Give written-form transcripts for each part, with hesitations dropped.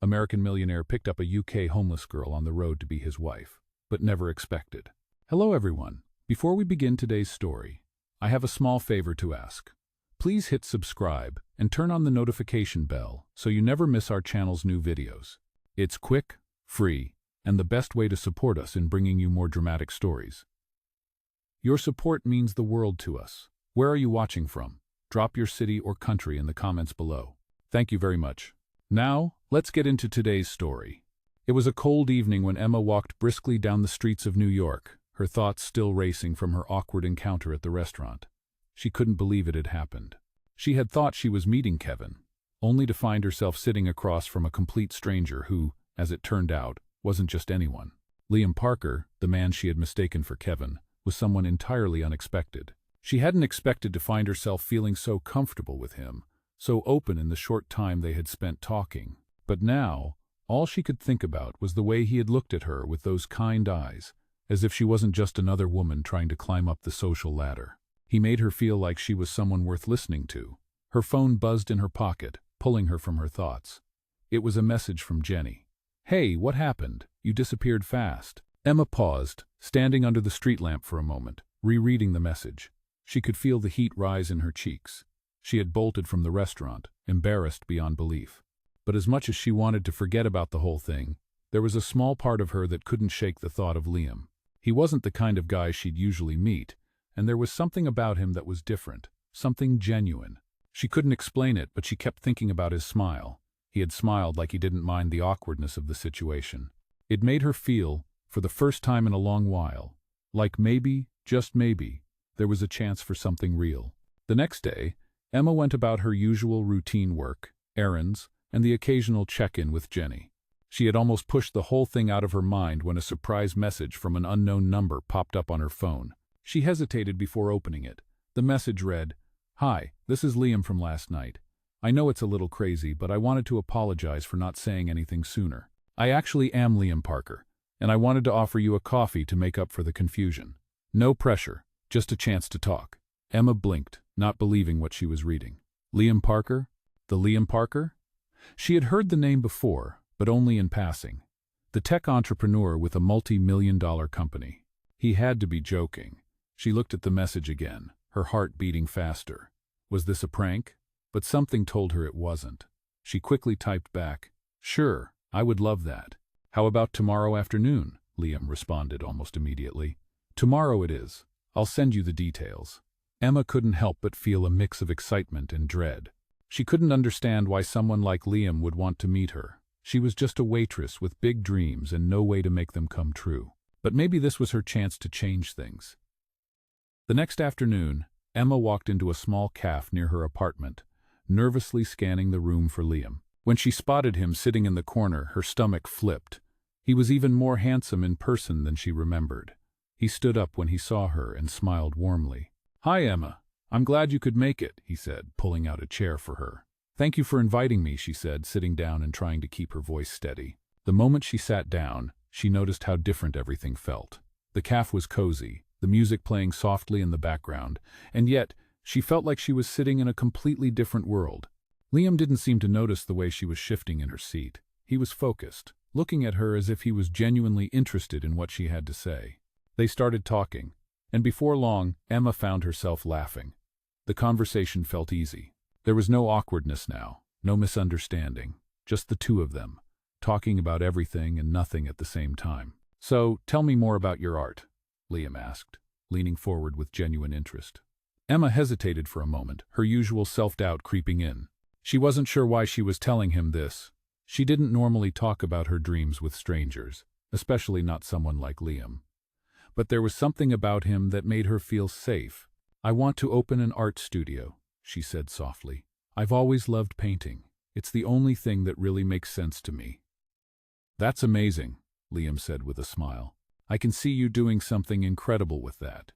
American millionaire picked up a UK homeless girl on the road to be his wife, but never expected. Hello everyone. Before we begin today's story, I have a small favor to ask. Please hit subscribe and turn on the notification bell so you never miss our channel's new videos. It's quick, free, and the best way to support us in bringing you more dramatic stories. Your support means the world to us. Where are you watching from? Drop your city or country in the comments below. Thank you very much. Now, let's get into today's story. It was a cold evening when Emma walked briskly down the streets of New York, her thoughts still racing from her awkward encounter at the restaurant. She couldn't believe it had happened. She had thought she was meeting Kevin, only to find herself sitting across from a complete stranger who, as it turned out, wasn't just anyone. Liam Parker, the man she had mistaken for Kevin, was someone entirely unexpected. She hadn't expected to find herself feeling so comfortable with him, so open in the short time they had spent talking. But now, all she could think about was the way he had looked at her with those kind eyes, as if she wasn't just another woman trying to climb up the social ladder. He made her feel like she was someone worth listening to. Her phone buzzed in her pocket, pulling her from her thoughts. It was a message from Jenny. "Hey, what happened? You disappeared fast." Emma paused, standing under the street lamp for a moment, rereading the message. She could feel the heat rise in her cheeks. She had bolted from the restaurant, embarrassed beyond belief. But as much as she wanted to forget about the whole thing, there was a small part of her that couldn't shake the thought of Liam. He wasn't the kind of guy she'd usually meet, and there was something about him that was different, something genuine. She couldn't explain it, but she kept thinking about his smile. He had smiled like he didn't mind the awkwardness of the situation. It made her feel, for the first time in a long while, like maybe, just maybe, there was a chance for something real. The next day, Emma went about her usual routine work, errands, and the occasional check-in with Jenny. She had almost pushed the whole thing out of her mind when a surprise message from an unknown number popped up on her phone. She hesitated before opening it. The message read, "Hi, this is Liam from last night. I know it's a little crazy, but I wanted to apologize for not saying anything sooner. I actually am Liam Parker, and I wanted to offer you a coffee to make up for the confusion. No pressure, just a chance to talk." Emma blinked, not believing what she was reading. Liam Parker? The Liam Parker? She had heard the name before, but only in passing. The tech entrepreneur with a multi-million-dollar company. He had to be joking. She looked at the message again, her heart beating faster. Was this a prank? But something told her it wasn't. She quickly typed back, "Sure, I would love that. How about tomorrow afternoon?" Liam responded almost immediately. "Tomorrow it is. I'll send you the details." Emma couldn't help but feel a mix of excitement and dread. She couldn't understand why someone like Liam would want to meet her. She was just a waitress with big dreams and no way to make them come true. But maybe this was her chance to change things. The next afternoon, Emma walked into a small cafe near her apartment, nervously scanning the room for Liam. When she spotted him sitting in the corner, her stomach flipped. He was even more handsome in person than she remembered. He stood up when he saw her and smiled warmly. "Hi, Emma. I'm glad you could make it," he said, pulling out a chair for her. "Thank you for inviting me," she said, sitting down and trying to keep her voice steady. The moment she sat down, she noticed how different everything felt. The cafe was cozy, the music playing softly in the background, and yet she felt like she was sitting in a completely different world. Liam didn't seem to notice the way she was shifting in her seat. He was focused, looking at her as if he was genuinely interested in what she had to say. They started talking, and before long, Emma found herself laughing. The conversation felt easy. There was no awkwardness now, no misunderstanding, just the two of them, talking about everything and nothing at the same time. "So, tell me more about your art," Liam asked, leaning forward with genuine interest. Emma hesitated for a moment, her usual self-doubt creeping in. She wasn't sure why she was telling him this. She didn't normally talk about her dreams with strangers, especially not someone like Liam. But there was something about him that made her feel safe. "I want to open an art studio," she said softly. "I've always loved painting. It's the only thing that really makes sense to me." "That's amazing," Liam said with a smile. "I can see you doing something incredible with that.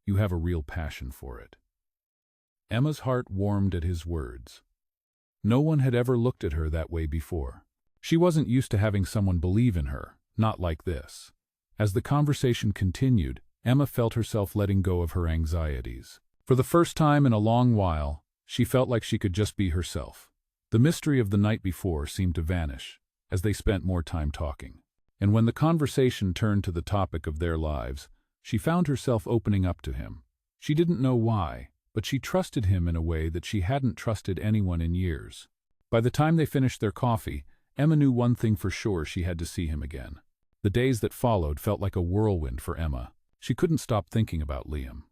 You have a real passion for it." Emma's heart warmed at his words. No one had ever looked at her that way before. She wasn't used to having someone believe in her, not like this. As the conversation continued, Emma felt herself letting go of her anxieties. For the first time in a long while, she felt like she could just be herself. The mystery of the night before seemed to vanish as they spent more time talking. And when the conversation turned to the topic of their lives, she found herself opening up to him. She didn't know why, but she trusted him in a way that she hadn't trusted anyone in years. By the time they finished their coffee, Emma knew one thing for sure: she had to see him again. The days that followed felt like a whirlwind for Emma. She couldn't stop thinking about Liam.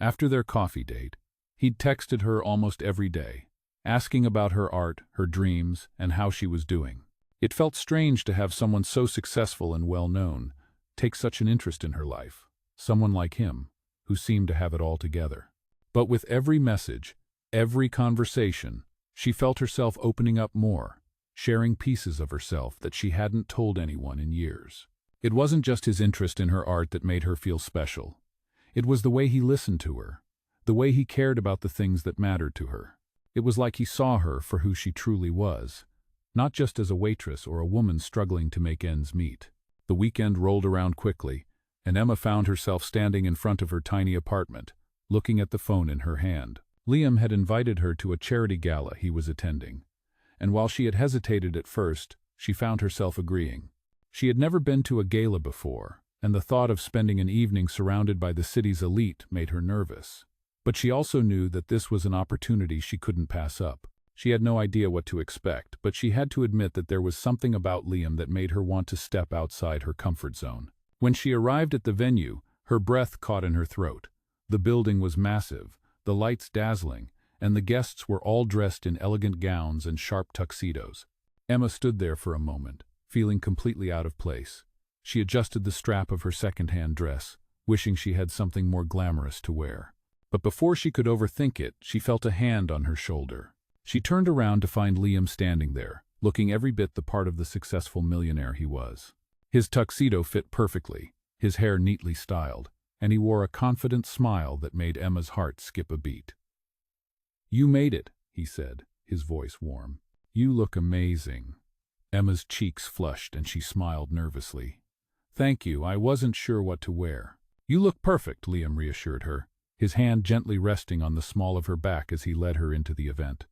After their coffee date, he'd texted her almost every day, asking about her art, her dreams, and how she was doing. It felt strange to have someone so successful and well-known take such an interest in her life, someone like him, who seemed to have it all together. But with every message, every conversation, she felt herself opening up more, sharing pieces of herself that she hadn't told anyone in years. It wasn't just his interest in her art that made her feel special. It was the way he listened to her, the way he cared about the things that mattered to her. It was like he saw her for who she truly was, not just as a waitress or a woman struggling to make ends meet. The weekend rolled around quickly, and Emma found herself standing in front of her tiny apartment, looking at the phone in her hand. Liam had invited her to a charity gala he was attending, and while she had hesitated at first, she found herself agreeing. She had never been to a gala before, and the thought of spending an evening surrounded by the city's elite made her nervous. But she also knew that this was an opportunity she couldn't pass up. She had no idea what to expect, but she had to admit that there was something about Liam that made her want to step outside her comfort zone. When she arrived at the venue, her breath caught in her throat. The building was massive, the lights dazzling, and the guests were all dressed in elegant gowns and sharp tuxedos. Emma stood there for a moment, feeling completely out of place. She adjusted the strap of her second-hand dress, wishing she had something more glamorous to wear. But before she could overthink it, she felt a hand on her shoulder. She turned around to find Liam standing there, looking every bit the part of the successful millionaire he was. His tuxedo fit perfectly, his hair neatly styled, and he wore a confident smile that made Emma's heart skip a beat. "You made it," he said, his voice warm. "You look amazing." Emma's cheeks flushed and she smiled nervously. "Thank you, I wasn't sure what to wear." "You look perfect," Liam reassured her, his hand gently resting on the small of her back as he led her into the event.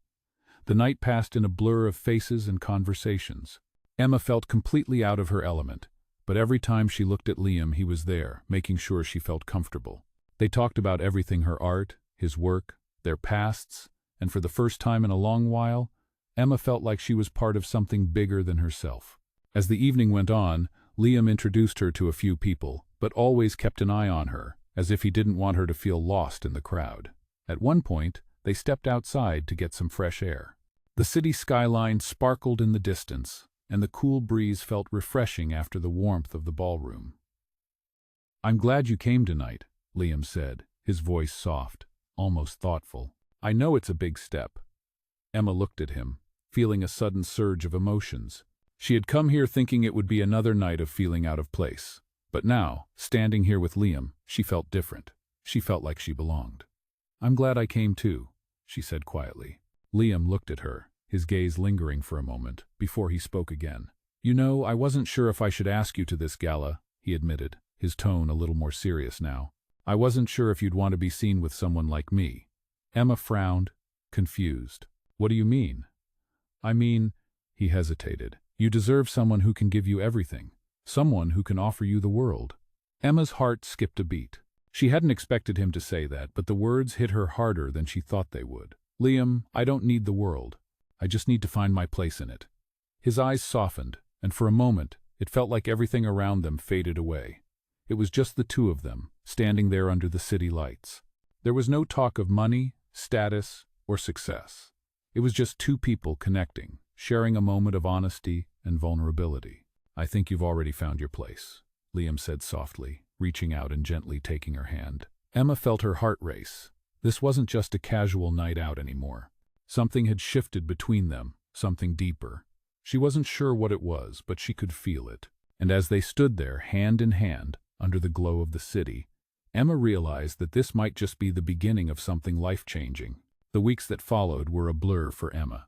The night passed in a blur of faces and conversations. Emma felt completely out of her element, but every time she looked at Liam, he was there, making sure she felt comfortable. They talked about everything: her art, his work, their pasts, and for the first time in a long while, Emma felt like she was part of something bigger than herself. As the evening went on, Liam introduced her to a few people, but always kept an eye on her, as if he didn't want her to feel lost in the crowd. At one point, they stepped outside to get some fresh air. The city skyline sparkled in the distance, and the cool breeze felt refreshing after the warmth of the ballroom. "I'm glad you came tonight," Liam said, his voice soft, almost thoughtful. "I know it's a big step." Emma looked at him, feeling a sudden surge of emotions. She had come here thinking it would be another night of feeling out of place. But now, standing here with Liam, she felt different. She felt like she belonged. "I'm glad I came too," she said quietly. Liam looked at her, his gaze lingering for a moment, before he spoke again. "You know, I wasn't sure if I should ask you to this gala," he admitted, his tone a little more serious now. "I wasn't sure if you'd want to be seen with someone like me." Emma frowned, confused. "What do you mean?" "I mean," he hesitated, "you deserve someone who can give you everything. Someone who can offer you the world." Emma's heart skipped a beat. She hadn't expected him to say that, but the words hit her harder than she thought they would. "Liam, I don't need the world. I just need to find my place in it." His eyes softened, and for a moment, it felt like everything around them faded away. It was just the two of them, standing there under the city lights. There was no talk of money, status, or success. It was just two people connecting, sharing a moment of honesty and vulnerability. "I think you've already found your place," Liam said softly, reaching out and gently taking her hand. Emma felt her heart race. This wasn't just a casual night out anymore. Something had shifted between them, something deeper. She wasn't sure what it was, but she could feel it. And as they stood there, hand in hand, under the glow of the city, Emma realized that this might just be the beginning of something life-changing. The weeks that followed were a blur for Emma.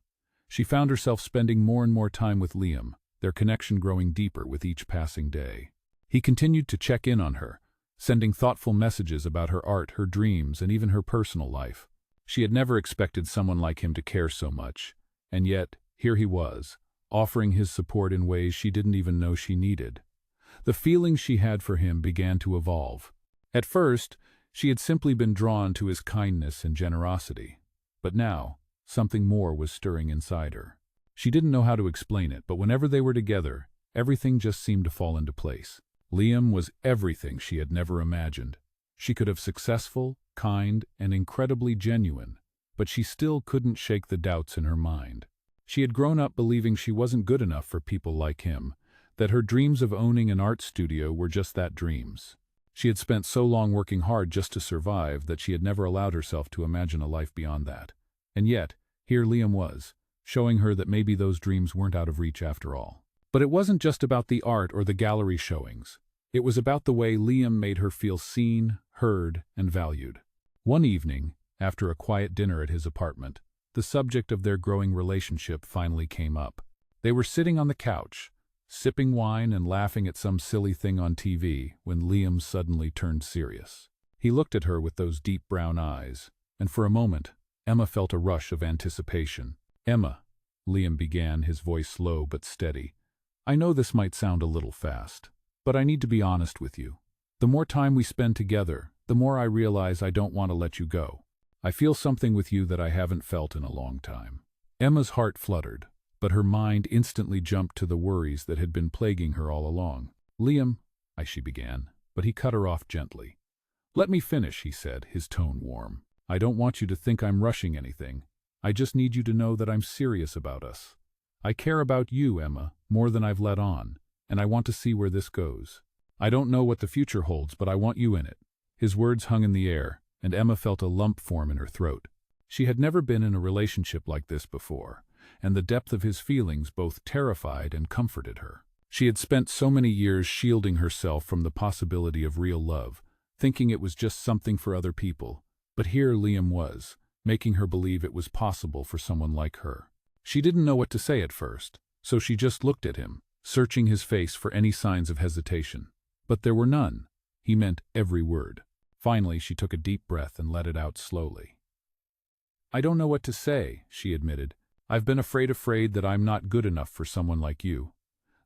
She found herself spending more and more time with Liam, their connection growing deeper with each passing day. He continued to check in on her, sending thoughtful messages about her art, her dreams, and even her personal life. She had never expected someone like him to care so much, And yet, here he was, offering his support in ways she didn't even know she needed. The feelings she had for him began to evolve. At first, she had simply been drawn to his kindness and generosity. But now, something more was stirring inside her. She didn't know how to explain it, but whenever they were together, everything just seemed to fall into place. Liam was everything she had never imagined. She could have successful, kind, and incredibly genuine, but she still couldn't shake the doubts in her mind. She had grown up believing she wasn't good enough for people like him, that her dreams of owning an art studio were just that, dreams. She had spent so long working hard just to survive that she had never allowed herself to imagine a life beyond that. And yet, here Liam was, showing her that maybe those dreams weren't out of reach after all. But it wasn't just about the art or the gallery showings. It was about the way Liam made her feel seen, heard, and valued. One evening, after a quiet dinner at his apartment, the subject of their growing relationship finally came up. They were sitting on the couch, sipping wine and laughing at some silly thing on TV, when Liam suddenly turned serious. He looked at her with those deep brown eyes, and for a moment, Emma felt a rush of anticipation. "Emma," Liam began, his voice slow but steady, "I know this might sound a little fast, but I need to be honest with you. The more time we spend together, the more I realize I don't want to let you go. I feel something with you that I haven't felt in a long time." Emma's heart fluttered, but her mind instantly jumped to the worries that had been plaguing her all along. "Liam," she began, but he cut her off gently. "Let me finish," he said, his tone warm. "I don't want you to think I'm rushing anything. I just need you to know that I'm serious about us. I care about you, Emma, more than I've let on, and I want to see where this goes. I don't know what the future holds, but I want you in it." His words hung in the air, and Emma felt a lump form in her throat. She had never been in a relationship like this before, and the depth of his feelings both terrified and comforted her. She had spent so many years shielding herself from the possibility of real love, thinking it was just something for other people, but here Liam was, making her believe it was possible for someone like her. She didn't know what to say at first, so she just looked at him, searching his face for any signs of hesitation. But there were none. He meant every word. Finally, she took a deep breath and let it out slowly. "I don't know what to say," she admitted. "I've been afraid that I'm not good enough for someone like you,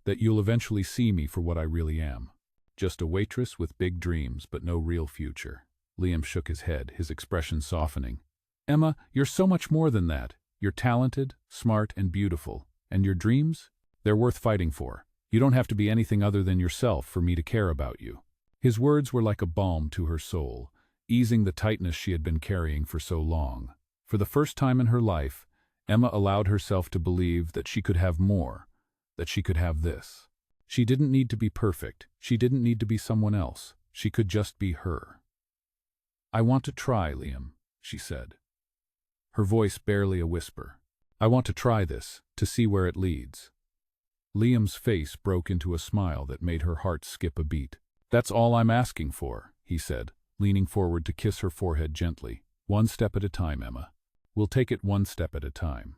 that you'll eventually see me for what I really am. Just a waitress with big dreams but no real future." Liam shook his head, his expression softening. "Emma, you're so much more than that. You're talented, smart, and beautiful. And your dreams? They're worth fighting for. You don't have to be anything other than yourself for me to care about you." His words were like a balm to her soul, easing the tightness she had been carrying for so long. For the first time in her life, Emma allowed herself to believe that she could have more, that she could have this. She didn't need to be perfect. She didn't need to be someone else. She could just be her. "I want to try, Liam," she said, her voice barely a whisper. "I want to try this, to see where it leads." Liam's face broke into a smile that made her heart skip a beat. "That's all I'm asking for," he said, leaning forward to kiss her forehead gently. "One step at a time, Emma. We'll take it one step at a time."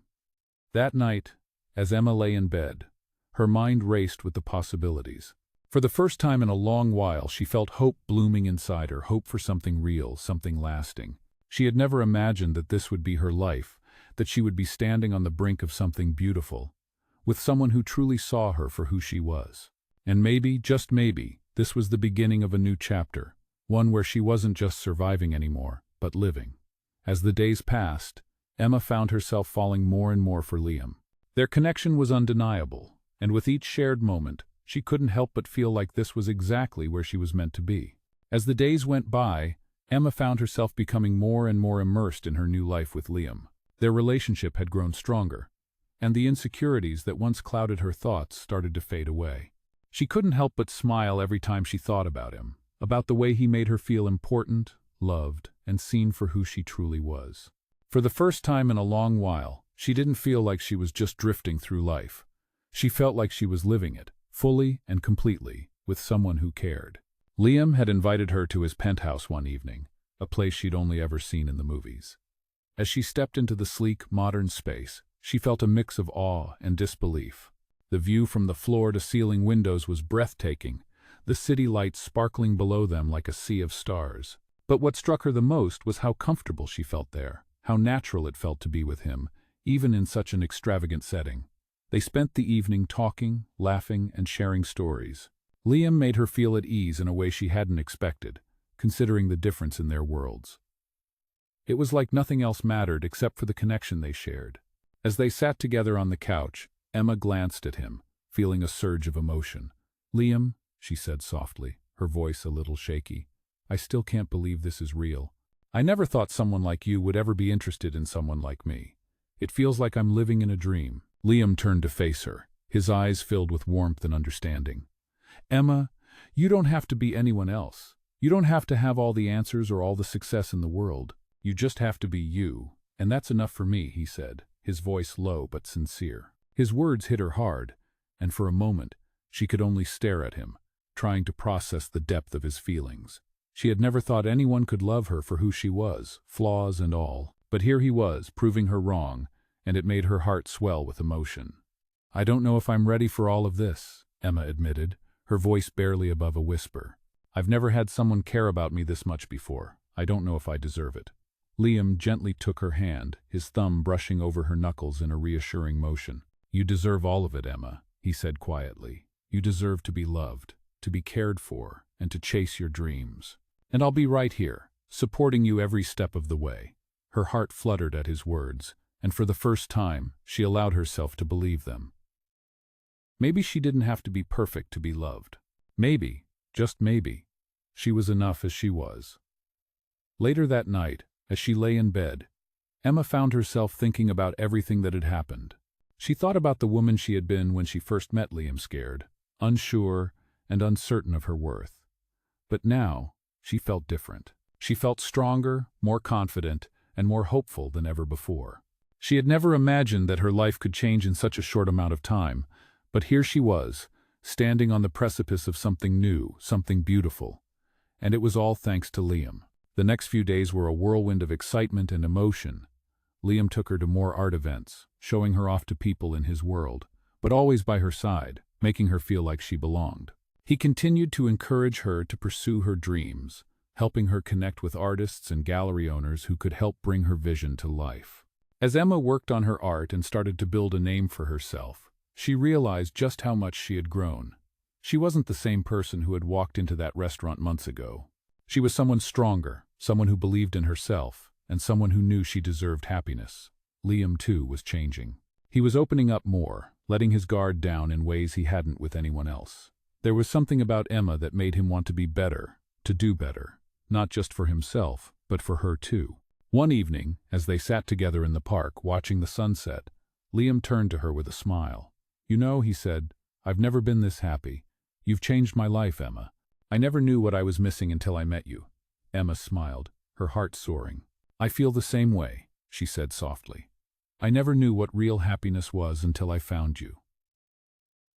That night, as Emma lay in bed, her mind raced with the possibilities. For the first time in a long while, she felt hope blooming inside her, hope for something real, something lasting. She had never imagined that this would be her life, that she would be standing on the brink of something beautiful, with someone who truly saw her for who she was. And maybe, just maybe, this was the beginning of a new chapter, one where she wasn't just surviving anymore, but living. As the days passed, Emma found herself falling more and more for Liam. Their connection was undeniable, and with each shared moment, she couldn't help but feel like this was exactly where she was meant to be. As the days went by, Emma found herself becoming more and more immersed in her new life with Liam. Their relationship had grown stronger, and the insecurities that once clouded her thoughts started to fade away. She couldn't help but smile every time she thought about him, about the way he made her feel important, loved, and seen for who she truly was. For the first time in a long while, she didn't feel like she was just drifting through life. She felt like she was living it, fully and completely, with someone who cared. Liam had invited her to his penthouse one evening, a place she'd only ever seen in the movies. As she stepped into the sleek, modern space, she felt a mix of awe and disbelief. The view from the floor-to-ceiling windows was breathtaking, the city lights sparkling below them like a sea of stars. But what struck her the most was how comfortable she felt there, how natural it felt to be with him, even in such an extravagant setting. They spent the evening talking, laughing, and sharing stories. Liam made her feel at ease in a way she hadn't expected, considering the difference in their worlds. It was like nothing else mattered except for the connection they shared. As they sat together on the couch, Emma glanced at him, feeling a surge of emotion. "Liam," she said softly, her voice a little shaky, "I still can't believe this is real. I never thought someone like you would ever be interested in someone like me. It feels like I'm living in a dream." Liam turned to face her, his eyes filled with warmth and understanding. "Emma, you don't have to be anyone else. You don't have to have all the answers or all the success in the world. You just have to be you, and that's enough for me," he said, his voice low but sincere. His words hit her hard, and for a moment, she could only stare at him, trying to process the depth of his feelings. She had never thought anyone could love her for who she was, flaws and all, but here he was, proving her wrong, and it made her heart swell with emotion. "I don't know if I'm ready for all of this," Emma admitted, her voice barely above a whisper. "I've never had someone care about me this much before. I don't know if I deserve it." Liam gently took her hand, his thumb brushing over her knuckles in a reassuring motion. "You deserve all of it, Emma," he said quietly. "You deserve to be loved, to be cared for, and to chase your dreams. And I'll be right here, supporting you every step of the way." Her heart fluttered at his words, and for the first time, she allowed herself to believe them. Maybe she didn't have to be perfect to be loved. Maybe, just maybe, she was enough as she was. Later that night, as she lay in bed, Emma found herself thinking about everything that had happened. She thought about the woman she had been when she first met Liam, scared, unsure, and uncertain of her worth. But now, she felt different. She felt stronger, more confident, and more hopeful than ever before. She had never imagined that her life could change in such a short amount of time, but here she was, standing on the precipice of something new, something beautiful. And it was all thanks to Liam. The next few days were a whirlwind of excitement and emotion. Liam took her to more art events, showing her off to people in his world, but always by her side, making her feel like she belonged. He continued to encourage her to pursue her dreams, helping her connect with artists and gallery owners who could help bring her vision to life. As Emma worked on her art and started to build a name for herself, she realized just how much she had grown. She wasn't the same person who had walked into that restaurant months ago. She was someone stronger, someone who believed in herself, and someone who knew she deserved happiness. Liam, too, was changing. He was opening up more, letting his guard down in ways he hadn't with anyone else. There was something about Emma that made him want to be better, to do better, not just for himself, but for her too. One evening, as they sat together in the park watching the sunset, Liam turned to her with a smile. "You know," he said, "I've never been this happy. You've changed my life, Emma. I never knew what I was missing until I met you." Emma smiled, her heart soaring. "I feel the same way," she said softly. "I never knew what real happiness was until I found you."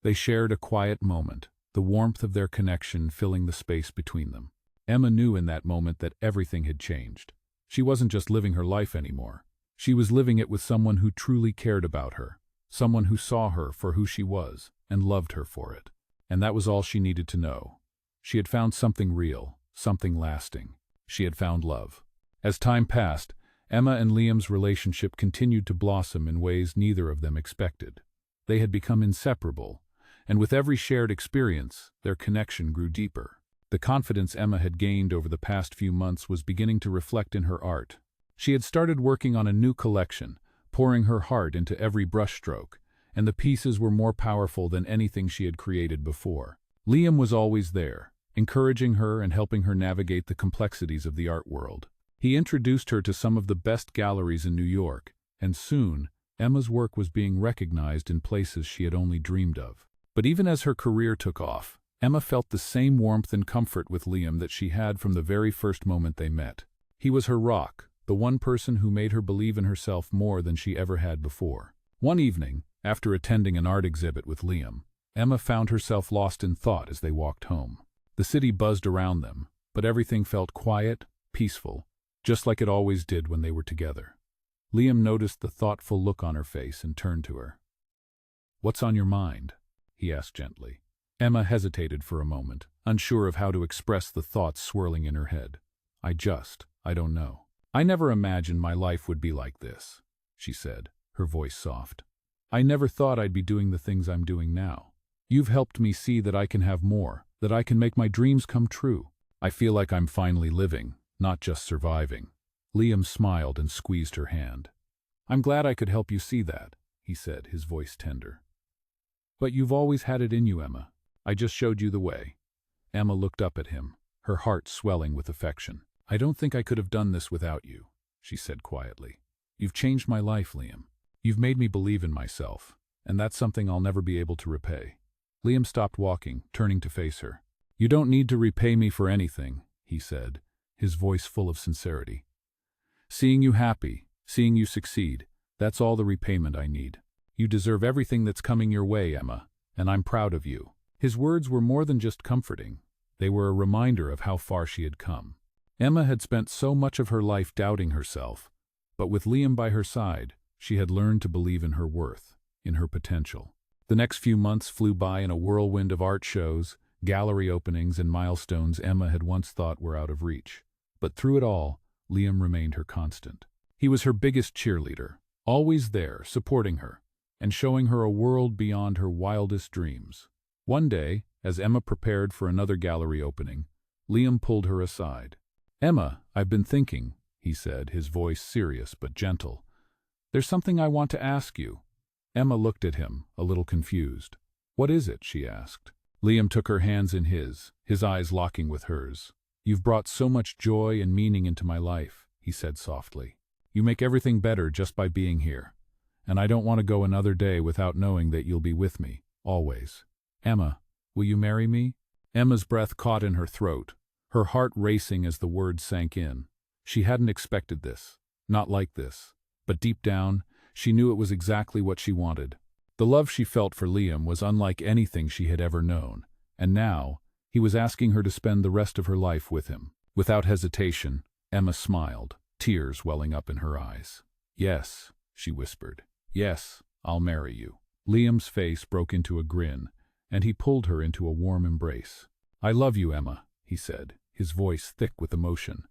They shared a quiet moment, the warmth of their connection filling the space between them. Emma knew in that moment that everything had changed. She wasn't just living her life anymore. She was living it with someone who truly cared about her, someone who saw her for who she was and loved her for it. And that was all she needed to know. She had found something real, something lasting. She had found love. As time passed, Emma and Liam's relationship continued to blossom in ways neither of them expected. They had become inseparable, and with every shared experience, their connection grew deeper. The confidence Emma had gained over the past few months was beginning to reflect in her art. She had started working on a new collection, pouring her heart into every brushstroke, and the pieces were more powerful than anything she had created before. Liam was always there, encouraging her and helping her navigate the complexities of the art world. He introduced her to some of the best galleries in New York, and soon, Emma's work was being recognized in places she had only dreamed of. But even as her career took off, Emma felt the same warmth and comfort with Liam that she had from the very first moment they met. He was her rock, the one person who made her believe in herself more than she ever had before. One evening, after attending an art exhibit with Liam, Emma found herself lost in thought as they walked home. The city buzzed around them, but everything felt quiet, peaceful, just like it always did when they were together. Liam noticed the thoughtful look on her face and turned to her. "What's on your mind?" he asked gently. Emma hesitated for a moment, unsure of how to express the thoughts swirling in her head. I don't know. I never imagined my life would be like this," she said. her voice soft. "I never thought I'd be doing the things I'm doing now. You've helped me see that I can have more, that I can make my dreams come true. I feel like I'm finally living, not just surviving." Liam smiled and squeezed her hand. "I'm glad I could help you see that," he said, his voice tender. "But you've always had it in you, Emma. I just showed you the way." Emma looked up at him, her heart swelling with affection. "I don't think I could have done this without you," she said quietly. "You've changed my life, Liam. You've made me believe in myself, and that's something I'll never be able to repay." Liam stopped walking, turning to face her. "You don't need to repay me for anything," he said, his voice full of sincerity. "Seeing you happy, seeing you succeed, that's all the repayment I need. You deserve everything that's coming your way, Emma, and I'm proud of you." His words were more than just comforting. They were a reminder of how far she had come. Emma had spent so much of her life doubting herself, but with Liam by her side, she had learned to believe in her worth, in her potential. The next few months flew by in a whirlwind of art shows, gallery openings, and milestones Emma had once thought were out of reach. But through it all, Liam remained her constant. He was her biggest cheerleader, always there, supporting her, and showing her a world beyond her wildest dreams. One day, as Emma prepared for another gallery opening, Liam pulled her aside. "Emma, I've been thinking," he said, his voice serious but gentle. "There's something I want to ask you." Emma looked at him, a little confused. "What is it?" she asked. Liam took her hands in his eyes locking with hers. "You've brought so much joy and meaning into my life," he said softly. "You make everything better just by being here. And I don't want to go another day without knowing that you'll be with me, always. Emma, will you marry me?" Emma's breath caught in her throat, her heart racing as the words sank in. She hadn't expected this, not like this. But deep down, she knew it was exactly what she wanted. The love she felt for Liam was unlike anything she had ever known, and now, he was asking her to spend the rest of her life with him. Without hesitation, Emma smiled, tears welling up in her eyes. "Yes," she whispered. "Yes, I'll marry you." Liam's face broke into a grin, and he pulled her into a warm embrace. "I love you, Emma," he said, his voice thick with emotion.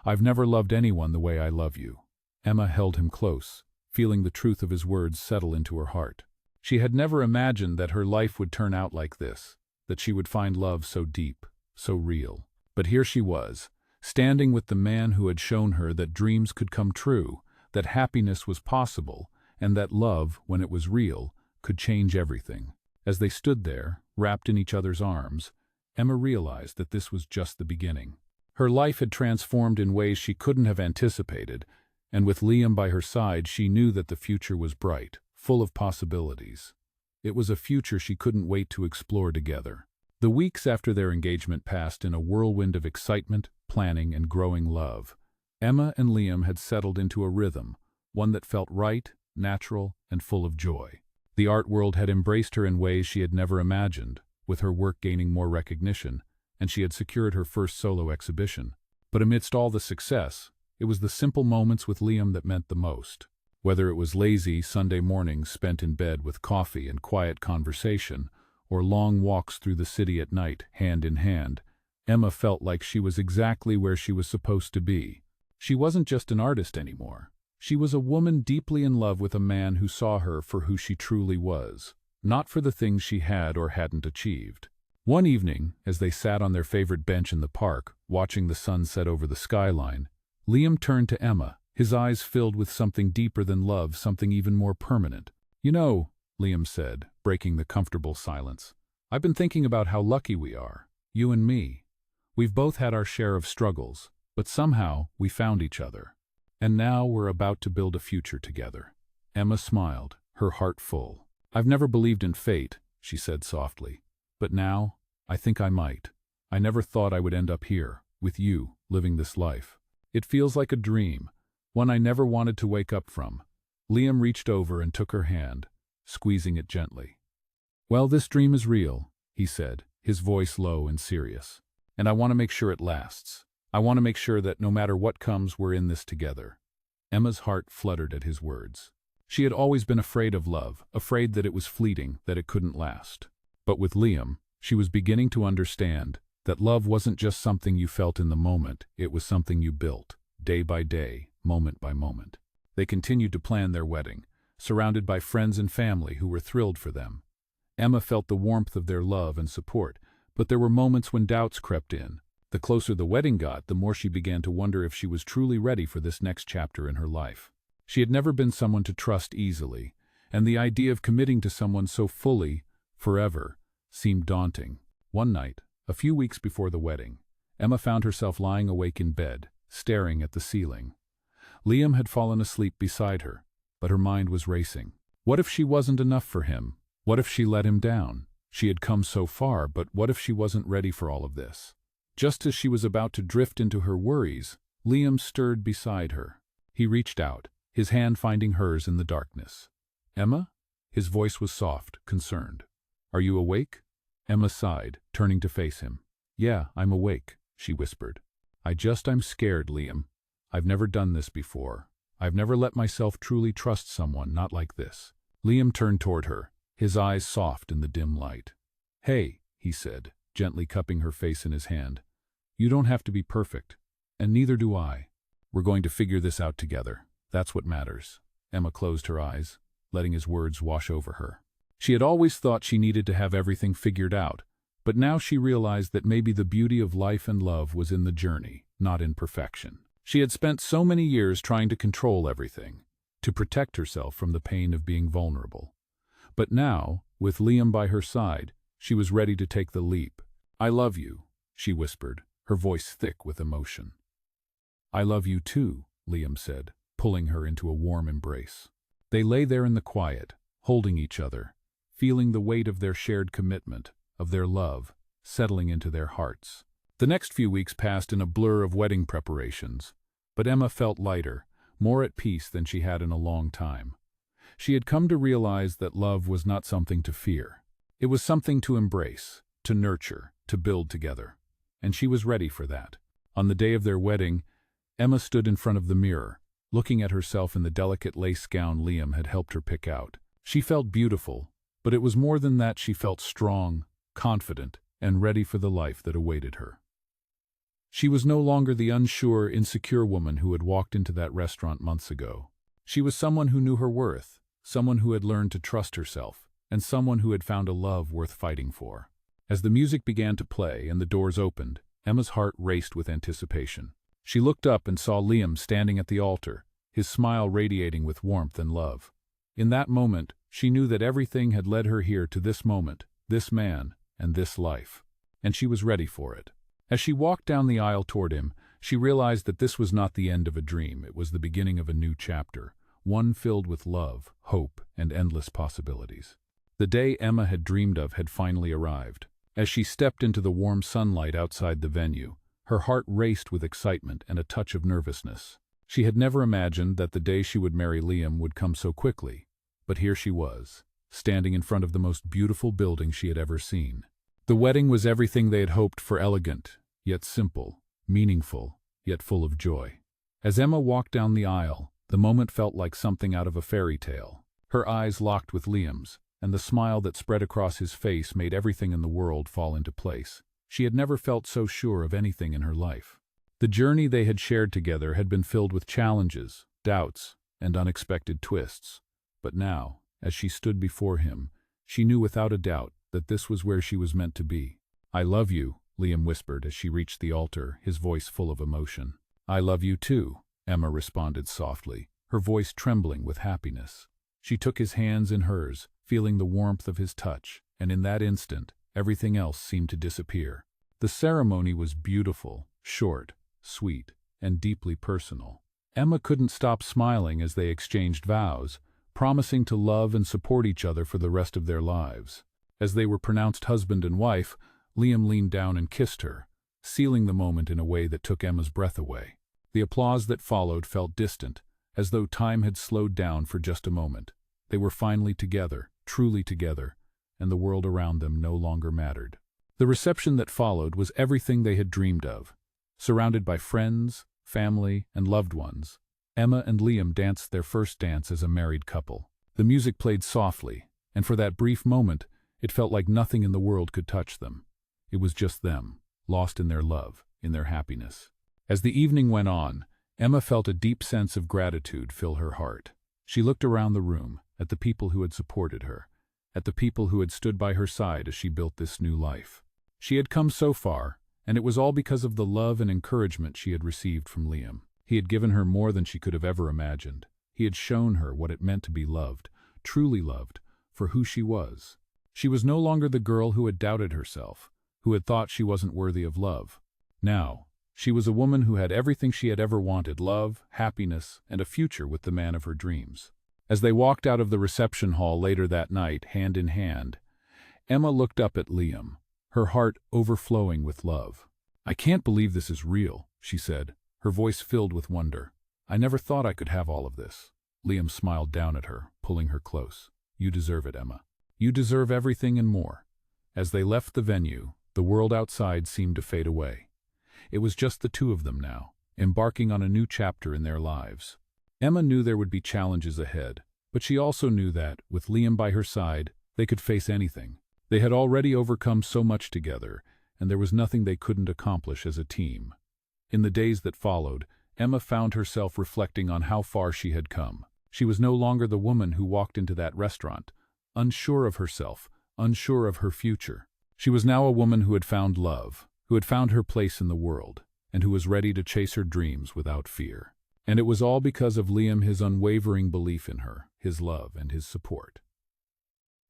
"I've never loved anyone the way I love you." Emma held him close, feeling the truth of his words settle into her heart. She had never imagined that her life would turn out like this, that she would find love so deep, so real. But here she was, standing with the man who had shown her that dreams could come true, that happiness was possible, and that love, when it was real, could change everything. As they stood there, wrapped in each other's arms, Emma realized that this was just the beginning. Her life had transformed in ways she couldn't have anticipated, and with Liam by her side, she knew that the future was bright, full of possibilities. It was a future she couldn't wait to explore together. The weeks after their engagement passed in a whirlwind of excitement, planning, and growing love. Emma and Liam had settled into a rhythm, one that felt right, natural, and full of joy. The art world had embraced her in ways she had never imagined, with her work gaining more recognition, and she had secured her first solo exhibition. But amidst all the success, it was the simple moments with Liam that meant the most. Whether it was lazy Sunday mornings spent in bed with coffee and quiet conversation, or long walks through the city at night, hand in hand, Emma felt like she was exactly where she was supposed to be. She wasn't just an artist anymore. She was a woman deeply in love with a man who saw her for who she truly was, not for the things she had or hadn't achieved. One evening, as they sat on their favorite bench in the park, watching the sun set over the skyline, Liam turned to Emma, his eyes filled with something deeper than love, something even more permanent. "You know," Liam said, breaking the comfortable silence, "I've been thinking about how lucky we are, you and me. We've both had our share of struggles, but somehow we found each other. And now we're about to build a future together." Emma smiled, her heart full. "I've never believed in fate," she said softly, "but now, I think I might. I never thought I would end up here, with you, living this life. It feels like a dream, one I never wanted to wake up from." Liam reached over and took her hand, squeezing it gently. "Well, this dream is real," he said, his voice low and serious. "And I want to make sure it lasts. I want to make sure that no matter what comes, we're in this together." Emma's heart fluttered at his words. She had always been afraid of love, afraid that it was fleeting, that it couldn't last. But with Liam, she was beginning to understand that love wasn't just something you felt in the moment, it was something you built, day by day, moment by moment. They continued to plan their wedding, surrounded by friends and family who were thrilled for them. Emma felt the warmth of their love and support, but there were moments when doubts crept in. The closer the wedding got, the more she began to wonder if she was truly ready for this next chapter in her life. She had never been someone to trust easily, and the idea of committing to someone so fully, forever, seemed daunting. One night, a few weeks before the wedding, Emma found herself lying awake in bed, staring at the ceiling. Liam had fallen asleep beside her, but her mind was racing. What if she wasn't enough for him? What if she let him down? She had come so far, but what if she wasn't ready for all of this? Just as she was about to drift into her worries, Liam stirred beside her. He reached out, his hand finding hers in the darkness. "Emma?" His voice was soft, concerned. "Are you awake?" Emma sighed, turning to face him. "Yeah, I'm awake," she whispered. I'm scared, Liam. I've never done this before. I've never let myself truly trust someone, not like this." Liam turned toward her, his eyes soft in the dim light. "Hey," he said, gently cupping her face in his hand. "You don't have to be perfect, and neither do I. We're going to figure this out together. That's what matters." Emma closed her eyes, letting his words wash over her. She had always thought she needed to have everything figured out, but now she realized that maybe the beauty of life and love was in the journey, not in perfection. She had spent so many years trying to control everything, to protect herself from the pain of being vulnerable. But now, with Liam by her side, she was ready to take the leap. "I love you," she whispered, her voice thick with emotion. "I love you too," Liam said, pulling her into a warm embrace. They lay there in the quiet, holding each other, feeling the weight of their shared commitment, of their love, settling into their hearts. The next few weeks passed in a blur of wedding preparations, but Emma felt lighter, more at peace than she had in a long time. She had come to realize that love was not something to fear. It was something to embrace, to nurture, to build together. And she was ready for that. On the day of their wedding, Emma stood in front of the mirror, looking at herself in the delicate lace gown Liam had helped her pick out. She felt beautiful, but it was more than that. She felt strong, confident, and ready for the life that awaited her. She was no longer the unsure, insecure woman who had walked into that restaurant months ago. She was someone who knew her worth, someone who had learned to trust herself, and someone who had found a love worth fighting for. As the music began to play and the doors opened, Emma's heart raced with anticipation. She looked up and saw Liam standing at the altar, his smile radiating with warmth and love. In that moment, she knew that everything had led her here to this moment, this man, and this life. And she was ready for it. As she walked down the aisle toward him, she realized that this was not the end of a dream. It was the beginning of a new chapter, one filled with love, hope, and endless possibilities. The day Emma had dreamed of had finally arrived. As she stepped into the warm sunlight outside the venue, her heart raced with excitement and a touch of nervousness. She had never imagined that the day she would marry Liam would come so quickly, but here she was, standing in front of the most beautiful building she had ever seen. The wedding was everything they had hoped for, elegant, yet simple, meaningful, yet full of joy. As Emma walked down the aisle, the moment felt like something out of a fairy tale. Her eyes locked with Liam's, and the smile that spread across his face made everything in the world fall into place. She had never felt so sure of anything in her life. The journey they had shared together had been filled with challenges, doubts, and unexpected twists. But now, as she stood before him, she knew without a doubt that this was where she was meant to be. "I love you," Liam whispered as she reached the altar, his voice full of emotion. "I love you too," Emma responded softly, her voice trembling with happiness. She took his hands in hers, feeling the warmth of his touch, and in that instant, everything else seemed to disappear. The ceremony was beautiful, short, sweet, and deeply personal. Emma couldn't stop smiling as they exchanged vows, promising to love and support each other for the rest of their lives. As they were pronounced husband and wife, Liam leaned down and kissed her, sealing the moment in a way that took Emma's breath away. The applause that followed felt distant, as though time had slowed down for just a moment. They were finally together, truly together, and the world around them no longer mattered. The reception that followed was everything they had dreamed of. Surrounded by friends, family, and loved ones, Emma and Liam danced their first dance as a married couple. The music played softly, and for that brief moment, it felt like nothing in the world could touch them. It was just them, lost in their love, in their happiness. As the evening went on, Emma felt a deep sense of gratitude fill her heart. She looked around the room, at the people who had supported her, at the people who had stood by her side as she built this new life. She had come so far, and it was all because of the love and encouragement she had received from Liam. He had given her more than she could have ever imagined. He had shown her what it meant to be loved, truly loved, for who she was. She was no longer the girl who had doubted herself, who had thought she wasn't worthy of love. Now, she was a woman who had everything she had ever wanted: love, happiness, and a future with the man of her dreams. As they walked out of the reception hall later that night, hand in hand, Emma looked up at Liam, her heart overflowing with love. "I can't believe this is real," she said, her voice filled with wonder. "I never thought I could have all of this." Liam smiled down at her, pulling her close. "You deserve it, Emma. You deserve everything and more." As they left the venue, the world outside seemed to fade away. It was just the two of them now, embarking on a new chapter in their lives. Emma knew there would be challenges ahead, but she also knew that, with Liam by her side, they could face anything. They had already overcome so much together, and there was nothing they couldn't accomplish as a team. In the days that followed, Emma found herself reflecting on how far she had come. She was no longer the woman who walked into that restaurant, unsure of herself, unsure of her future. She was now a woman who had found love, who had found her place in the world, and who was ready to chase her dreams without fear. And it was all because of Liam, his unwavering belief in her, his love, and his support.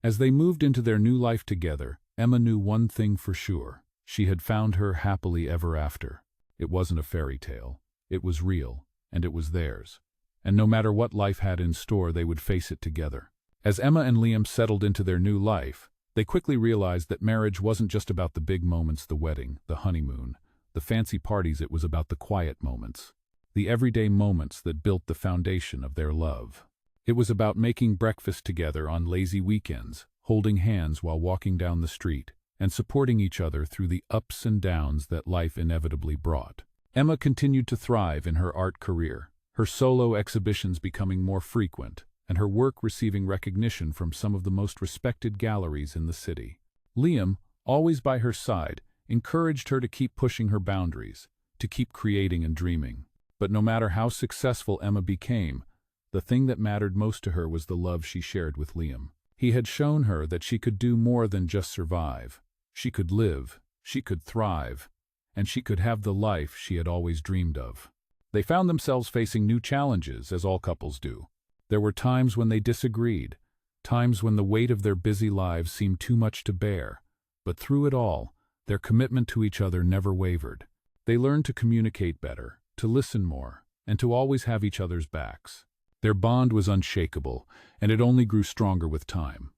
As they moved into their new life together, Emma knew one thing for sure. She had found her happily ever after. It wasn't a fairy tale. It was real, and it was theirs. And no matter what life had in store, they would face it together. As Emma and Liam settled into their new life, they quickly realized that marriage wasn't just about the big moments: the wedding, the honeymoon, the fancy parties. It was about the quiet moments, the everyday moments that built the foundation of their love. It was about making breakfast together on lazy weekends, holding hands while walking down the street, and supporting each other through the ups and downs that life inevitably brought. Emma continued to thrive in her art career, her solo exhibitions becoming more frequent, and her work receiving recognition from some of the most respected galleries in the city. Liam, always by her side, encouraged her to keep pushing her boundaries, to keep creating and dreaming. But no matter how successful Emma became, the thing that mattered most to her was the love she shared with Liam. He had shown her that she could do more than just survive. She could live, she could thrive, and she could have the life she had always dreamed of. They found themselves facing new challenges, as all couples do. There were times when they disagreed, times when the weight of their busy lives seemed too much to bear. But through it all, their commitment to each other never wavered. They learned to communicate better, to listen more, and to always have each other's backs. Their bond was unshakable, and it only grew stronger with time.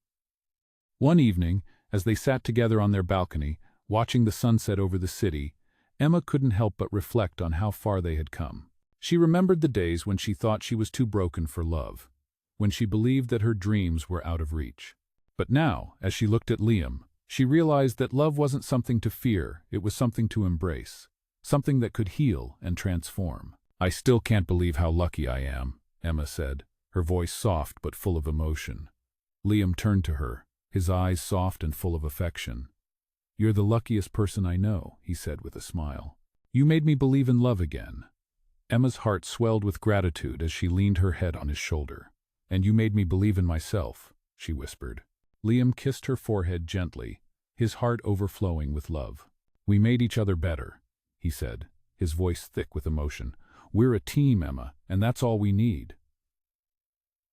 One evening, as they sat together on their balcony, watching the sunset over the city, Emma couldn't help but reflect on how far they had come. She remembered the days when she thought she was too broken for love, when she believed that her dreams were out of reach. But now, as she looked at Liam, she realized that love wasn't something to fear, it was something to embrace, something that could heal and transform. "I still can't believe how lucky I am," Emma said, her voice soft but full of emotion. Liam turned to her, his eyes soft and full of affection. "You're the luckiest person I know," he said with a smile. "You made me believe in love again." Emma's heart swelled with gratitude as she leaned her head on his shoulder. "And you made me believe in myself," she whispered. Liam kissed her forehead gently, his heart overflowing with love. "We made each other better," he said, his voice thick with emotion. "We're a team, Emma, and that's all we need."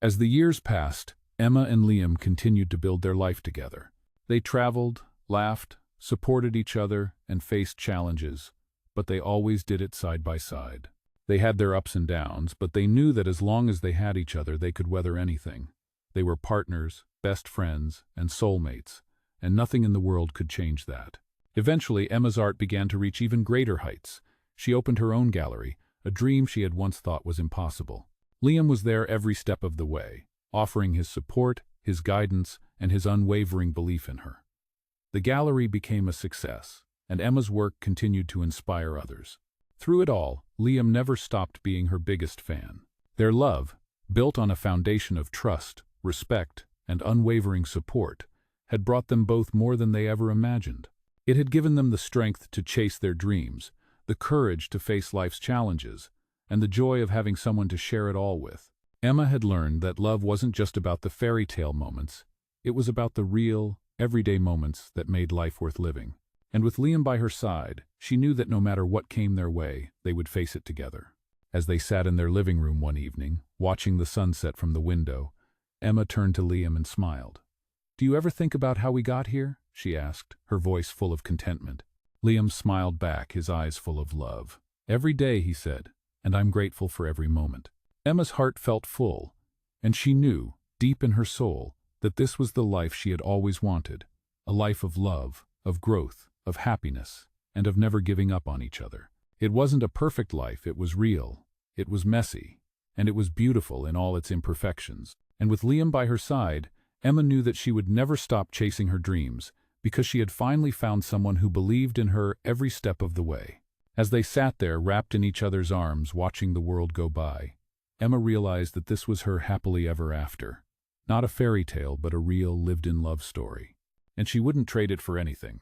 As the years passed, Emma and Liam continued to build their life together. They traveled, laughed, supported each other, and faced challenges, but they always did it side by side. They had their ups and downs, but they knew that as long as they had each other, they could weather anything. They were partners, best friends, and soulmates, and nothing in the world could change that. Eventually, Emma's art began to reach even greater heights. She opened her own gallery, a dream she had once thought was impossible. Liam was there every step of the way, offering his support, his guidance, and his unwavering belief in her. The gallery became a success, and Emma's work continued to inspire others. Through it all, Liam never stopped being her biggest fan. Their love, built on a foundation of trust, respect, and unwavering support, had brought them both more than they ever imagined. It had given them the strength to chase their dreams, the courage to face life's challenges, and the joy of having someone to share it all with. Emma had learned that love wasn't just about the fairy tale moments, it was about the real, everyday moments that made life worth living. And with Liam by her side, she knew that no matter what came their way, they would face it together. As they sat in their living room one evening, watching the sunset from the window, Emma turned to Liam and smiled. "Do you ever think about how we got here?" she asked, her voice full of contentment. Liam smiled back, his eyes full of love. "Every day," he said, "and I'm grateful for every moment." Emma's heart felt full, and she knew, deep in her soul, that this was the life she had always wanted, a life of love, of growth, of happiness, and of never giving up on each other. It wasn't a perfect life, it was real, it was messy, and it was beautiful in all its imperfections. And with Liam by her side, Emma knew that she would never stop chasing her dreams, because she had finally found someone who believed in her every step of the way. As they sat there, wrapped in each other's arms, watching the world go by, Emma realized that this was her happily ever after. Not a fairy tale, but a real, lived-in love story. And she wouldn't trade it for anything.